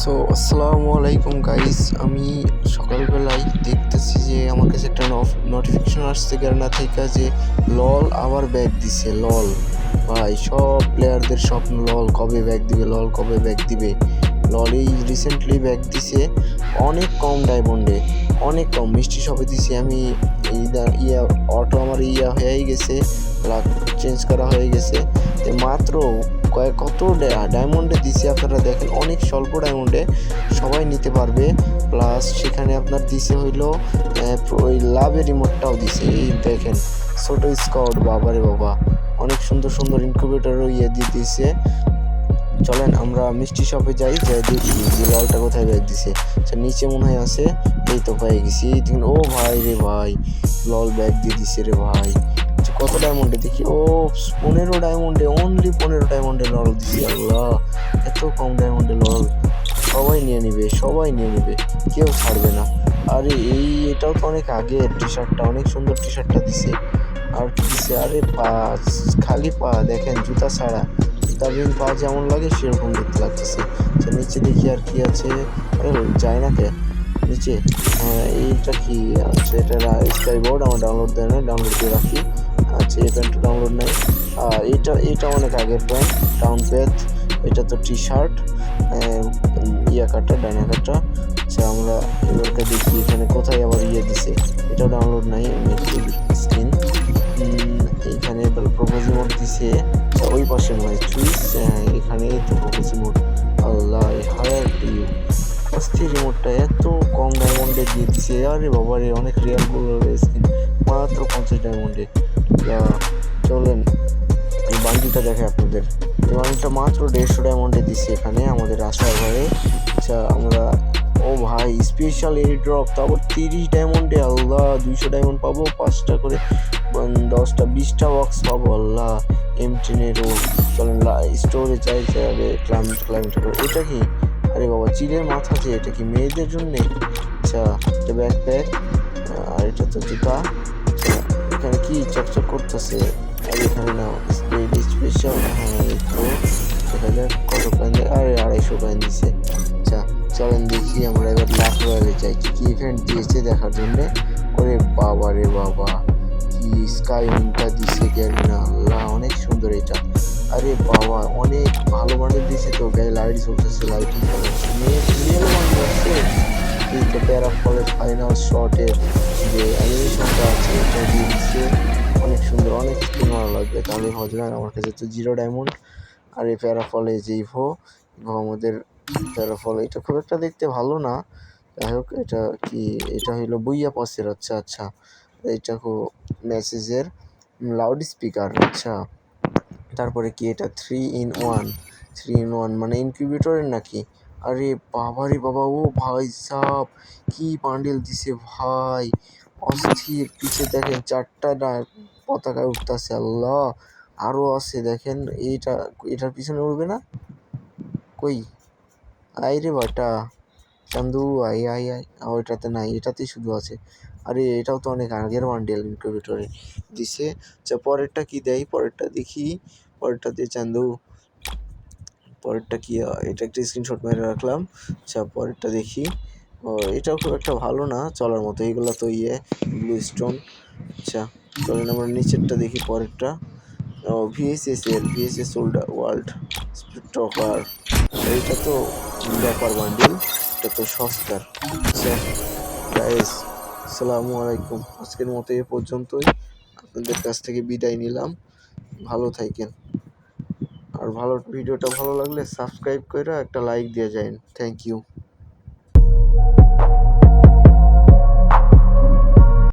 So আসসালামু আলাইকুম guys. আমি সকালবেলায় দেখতেছি যে আমার কাছে একটা নোটিফিকেশন আসছে গার্না থেকে যে লল আবার ব্যাক দিছে। লল ভাই, সব প্লেয়ারদের স্বপ্ন লল কবে ব্যাক দিবে, লল কবে ব্যাক দিবে। লল এই রিসেন্টলি ব্যাক দিছে অনেক কম ডায়মন্ডে, অনেক কম। মিষ্টি শপে দিছি আমি। ইয়া অটো আমার হয়েই গেছে, লাক চেঞ্জ করা হয়ে গেছে। মাত্র কত ডায়মন্ডে দিছে আপনারা দেখেন, অনেক স্বল্প ডায়মন্ডে সবাই নিতে পারবে। প্লাস সেখানে আপনার দিছে হইলো ওই লাভের রিমোটটাও দিছে। এই দেখেন ছোট স্কাউট, বাবারে বাবা, অনেক সুন্দর সুন্দর ইনকিউবেটরও দিয়ে দিছে। চলেন আমরা মিষ্টি শপে যাই, যাই দেখি যে ললটা কোথায় ব্যাগ দিছে। নিচে মনে হয় আছে, এই তো পেয়ে গেছি। ও ভাই রে ভাই, লল ব্যাগ দিয়ে দিছে রে ভাই। কত ডায়মন্ডে দেখি, ও 15 ডায়মন্ডে, অনলি 15 ডায়মন্ডে লল দিছি। আল্লাহ, এত কম ডায়মন্ডে লল। সবাই নিয়ে নিবে, সবাই নিয়ে নিবে, কেউ ছাড়বে না। আরে এটাও তো অনেক আগের টি শার্টটা, অনেক সুন্দর টি শার্টটা দিছে। আর কি দিছে, আরে পা, খালি পা দেখেন, জুতা ছাড়া। জুতা বিন পা যেমন লাগে সেরকম দেখতে লাগতেছে। নিচে দেখি আর কি আছে। আরে যায় না কে নিচে? এইটা কি? আচ্ছা, এটা স্কাই বোর্ড আমার ডাউনলোড দেয় না, ডাউনলোড দিয়ে রাখি। আচ্ছা, এই প্যান্টটা ডাউনলোড নেই। এটা অনেক আগের প্যান্ট, টাউন প্যাথ। এটা তো টি শার্ট, কাটা, ডাইনা কাটা। আচ্ছা, আমরা এবারটা দেখি এখানে কোথায় আবার দিছে। এটা ডাউনলোড নাই, স্ক্রিন। এখানে প্রপোজ মোড দিছে। ওই পাশে মনে হয় চুইস, এখানে তো প্রপোজ মোড। আল্লাহ, হায়ার টু ইউ। অস্থির রিমোটটা এত কম ডায়মন্ডে দিয়ে দিছে। আরে বাবারে, অনেক রিয়াল স্কিন, মাত্র 50 ডায়মন্ডে। চলেন এই বান্ডিলটা দেখে আপনাদের। এই বান্ডিলটা মাত্র 150 ডায়মন্ডে দিচ্ছে এখানে আমাদের আসার ঘরে। আচ্ছা, আমরা ও ভাই, স্পেশাল এয়ার ড্রপ, তারপর 30 ডায়মন্ডে। আল্লাহ, 200 ডায়মন্ড পাবো, 5টা করে, 10টা 20টা বক্স পাবো। আল্লাহ, M10-এরও। চলেন স্টোরে যাই, যাবে ক্লাইমেট করে। এটা কি? আরে বাবা, চিলের মাথা যে, এটা কি মেয়েদের জন্যে? আচ্ছা, এটা ব্যাকপ্যাক, আর এটা তো জুতা। এখানে কি চকচক করতেছে? আর এখানে না স্পেশাল, হ্যাঁ এই তো দেখা যাক কত কয়েন দেয়। আরে 250 কয়েন দিছে। আচ্ছা, চলেন দেখি আমরা এবার লাখ রয়্যালে যাই, কি কি ইভেন্ট দিয়েছে দেখার জন্যে। ওরে বাবা রে বাবা, কি স্কাই উইংটা দিছে গ্যারিনা। আল্লাহ, অনেক সুন্দর এটা। আরে বাবা, অনেক ভালো বান্ডেল দিছে তো, গায়ে লাইট জ্বলতেছে, লাইটিং জ্বলতেছে, মেয়েরও বান্ডেল আছে। এই তো প্যারাফলের ফাইনাল শটের যে অ্যানিমেশনটা আছে এটা দিয়ে দিচ্ছে। অনেক সুন্দর, অনেক স্কিন ভালো লাগবে, তাহলে হজরা। আমার কাছে তো 0 ডায়মন্ড। আর এই প্যারাফলে যে ইভো আমাদের প্যারাফল, এটা খুব একটা দেখতে ভালো না। যাই হোক, এটা কি? এটা হইলো বুইয়া পাসের। আচ্ছা আচ্ছা, এটা মেসেজের লাউড স্পিকার। আচ্ছা, তারপরে কি এটা? 3 in 1 মানে ইনকিউবেটরের নাকি? আরে বাবা রে বাবা, ও ভাই সাব, কি বান্ডেল দিছে ভাই, অস্থির। পিছে দেখেন 4টা পতাকা উঠতেছে। আল্লাহ, আরো আছে দেখেন। এটার পিছনে উঠবে না? কই? আই রে বাটা, চান্দু, আই আই আই। ওইটাতে নাই, এটাতেই শুধু আছে। আরে এটাও তো অনেক আগের বান্ডেল ইনকিউবেটরে দিছে। আচ্ছা, পরেরটা কি দেয়, পরেরটা দেখি। পরেরটা দিয়ে চান্দু, পরেরটা কি? এটা একটা স্ক্রিনশট মেরে রাখলাম। আচ্ছা, পরেরটা দেখি। ও, এটাও খুব একটা ভালো না, চলার মতো। এইগুলো তো ব্লু স্টোন। আচ্ছা, চলেন আমরা নিচেরটা দেখি, পরেরটা। ও, ভিএসএস ওয়ার্ল্ড স্টকার। এইটা তো ব্যাপার বান্ডিল, এটা তো সস্তার। আচ্ছা গাইস, আসসালামু আলাইকুম। আজকের মতো এ পর্যন্তই, আপনাদের কাছ থেকে বিদায় নিলাম। ভালো থাকেন। আর ভিডিওটা ভালো লাগলে সাবস্ক্রাইব করে একটা লাইক দিয়ে যান। Thank you.